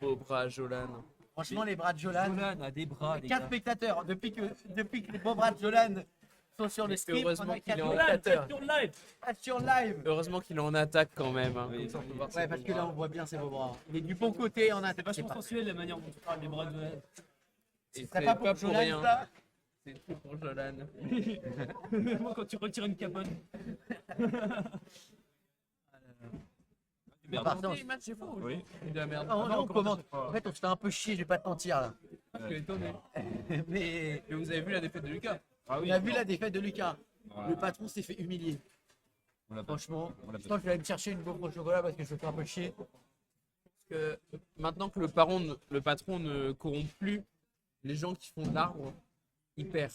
beaux bras, Jolan. Franchement, les bras de Jolan. Jolan a des bras, les 4 gars. spectateurs. Depuis que les beaux bras de Jolan sont sur le Mais stream, on heureusement a qu'il 4 est en spectateurs. Sur live. Ah, sur live. Heureusement qu'il est en attaque quand même. Hein. Oui, Comme ça, on peut voir Ouais, ses parce beaux que là, bras. on voit bien ses beaux bras. Il est du bon côté en C'est attaque. vachement sensuel la manière dont tu parles des bras de Jolan. Et C'est c'est pas pas pour pour Jolan, rien. ça. C'est tout pour Jolan. Moi, quand tu retires une capote. Mais par contre, Le match, c'est fou. Oui. C'est de la merde. non, on commente. En fait, on se fait un peu chier, je vais pas te mentir là. Je suis étonné. Mais Mais vous avez vu la défaite de Lucas? Ah on a vu la défaite de Lucas. Voilà. Le patron s'est fait humilier. On l'a pas. Franchement, On l'a je pense que je vais aller me chercher une gaufre au chocolat parce que je me fais un peu chier. Que maintenant que le patron ne corrompt plus les gens qui font de l'arbre, il perd.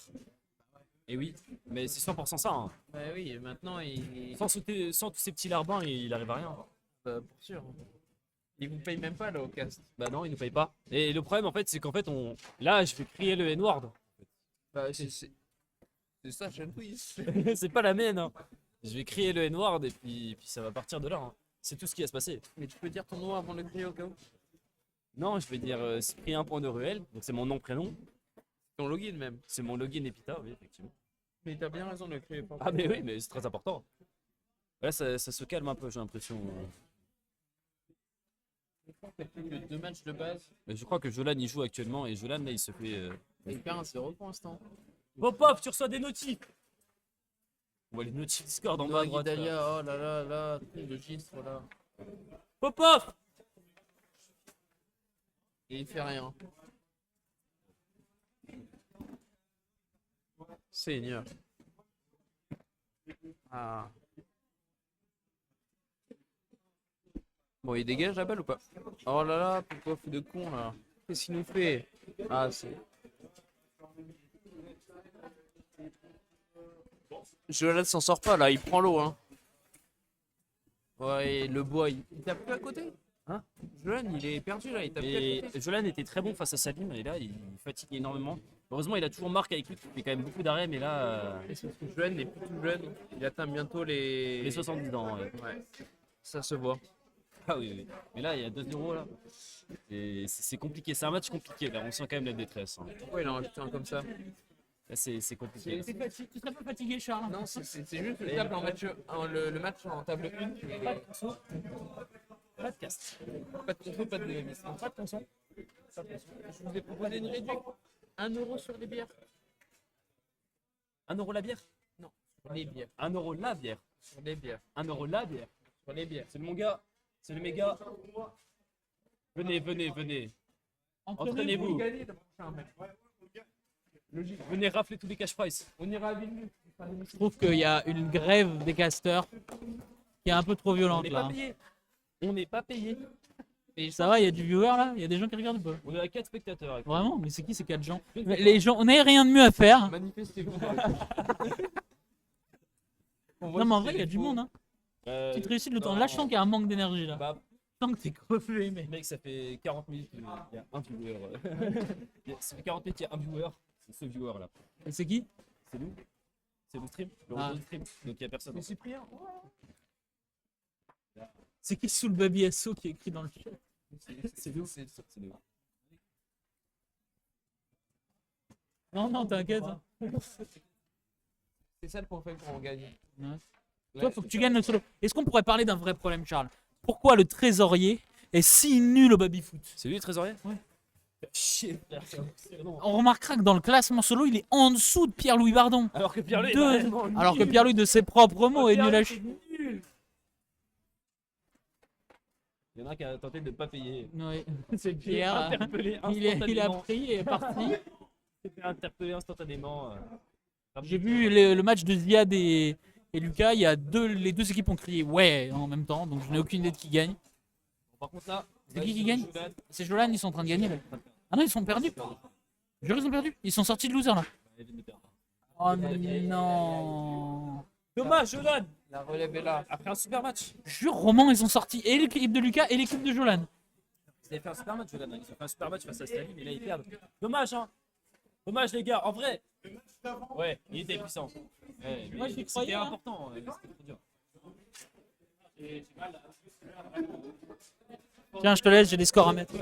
Et oui, mais c'est 100% ça. Hein. Bah oui, maintenant il. Sans tous ces petits larbins, il arrive à rien. Pour sûr. Il vous paye même pas là au cast. Bah non, il nous paye pas. Et le problème en fait, c'est qu'en fait, là, je vais crier le N-word. Bah c'est ça, chaîne quiz. C'est pas la mienne. Hein. Je vais crier le N-word et puis ça va partir de là. Hein. C'est tout ce qui va se passer. Mais tu peux dire ton nom avant de le crier au cas où. Non, je vais dire Cyprien.deruel, donc c'est mon nom prénom. Ton login même. C'est mon login Epita, oui, effectivement. Mais t'as bien raison de le crier. Pas Ah, mais oui, mais c'est très important. Là, ça se calme un peu, j'ai l'impression. Fait plus que 2 matchs de base. Mais je crois que Jolan y joue actuellement et Jolan, là, il se fait. Il perd un 0 pour l'instant. Popov, tu reçois des notifs! On voit les notifs Discord en bas à droite. là. Guidalia, oh là là là, truc de gistre là. Popov! Et il fait rien. Seigneur. Ah. Bon, il dégage la balle ou pas? Oh là là, pourquoi fou de con là? Qu'est-ce qu'il nous fait? Ah, c'est. Jolan s'en sort pas là, il prend l'eau hein. Ouais, et le bois, il tape plus à côté? Hein? Jolan, il est perdu là, il tape plus à Et côté. Jolan était très bon face à Salim et là, il fatigue énormément. Heureusement, il a toujours Marc avec lui qui fait quand même beaucoup d'arrêts, mais là, Et c'est parce que Jolan n'est plus tout jeune, il atteint bientôt les 70 ans. Ouais. Ouais, ça se voit. Ah oui, oui. Mais là, il y a 2-0 là. Et c'est compliqué, c'est un match compliqué là, on sent quand même la détresse. Hein. Pourquoi il en rajoute un comme ça? Là, c'est compliqué. Tu serais pas fatigué, Charles? Non, c'est juste le table en match, le match en table 1. Pas de conso, pas de cast, Pas de conso, pas de dynamisme. pas de conso. Je vous ai proposé une réduction. 1 euro sur les bières. 1 euro la bière? Sur les bières. 1 euro la bière. Sur les bières. 1 euro la bière. Sur les bières. C'est le mon gars, c'est le méga. Venez, venez, venez. Entraînez-vous. Venez rafler tous les cash price. On ira à Villeneuve. Je trouve qu'il y a une grève des casteurs qui est un peu trop On violente n'est là. pas payé. On n'est pas payé. Et Ça va, il y a du viewer là? Il y a des gens qui regardent ou pas? On est à 4 spectateurs. Vraiment? Mais c'est qui ces 4 gens? Mais les gens, on n'a rien de mieux à faire. manifestez-vous. Non mais en vrai, il y a du monde. Hein. Petite réussite le temps. Là, je sens qu'il y a un manque d'énergie là. Bah, Je sens que t'es crevé, mais. mec, ça fait 40 minutes qu'il y a un viewer. Ça fait 40 minutes qu'il y a un viewer. C'est ce viewer là. Et c'est qui? C'est nous. C'est le stream. Le Ah. retour du stream. Donc il n'y a personne. Mais Cyprien, C'est qui sous le baby SO qui est écrit dans le chat? C'est nous. C'est nous. Non, non, t'inquiète. Hein. c'est ça le point faible quand on gagne. Ouais. Toi, faut que tu gagnes le solo. Est-ce qu'on pourrait parler d'un vrai problème, Charles? Pourquoi le trésorier est si nul au baby-foot? C'est lui le trésorier? Ouais. Chier. On remarquera que dans le classement solo, il est en dessous de Pierre-Louis Bardon. Alors que Pierre-Louis est Deux- vraiment Alors que nul. Pierre-Louis, de ses propres mots, est nul à Pierre-Louis, chier. c'est nul. Il y en a un qui a tenté de ne pas payer. Ouais. C'est Pierre, interpellé Il a instantanément. pris et est parti. Il s'est fait interpeller instantanément. J'ai vu le match de Ziad et Lucas. Il y a les deux équipes ont crié ouais en même temps, donc je n'ai aucune idée de qui gagne. Par contre là, C'est qui gagne? C'est Jolan, ils sont en train de gagner là. Ah non, ils sont perdus. Jure, ils ont perdu. Ils sont sortis de loser là. Oh non. Dommage, Jolan. La relève est là. Après un super match. Jure, Roman, ils ont sorti et l'équipe de Lucas et l'équipe de Jolan. Ils avaient fait un super match, Jolan. Ils ont fait un super match face à Staline, mais là ils perdent. Dommage, hein. Dommage, les gars. En vrai. Ouais, il était puissant. Ouais, Moi, j'y mais croyais, c'était hein. important. C'était trop dur. Tiens, je te laisse, j'ai des scores à mettre.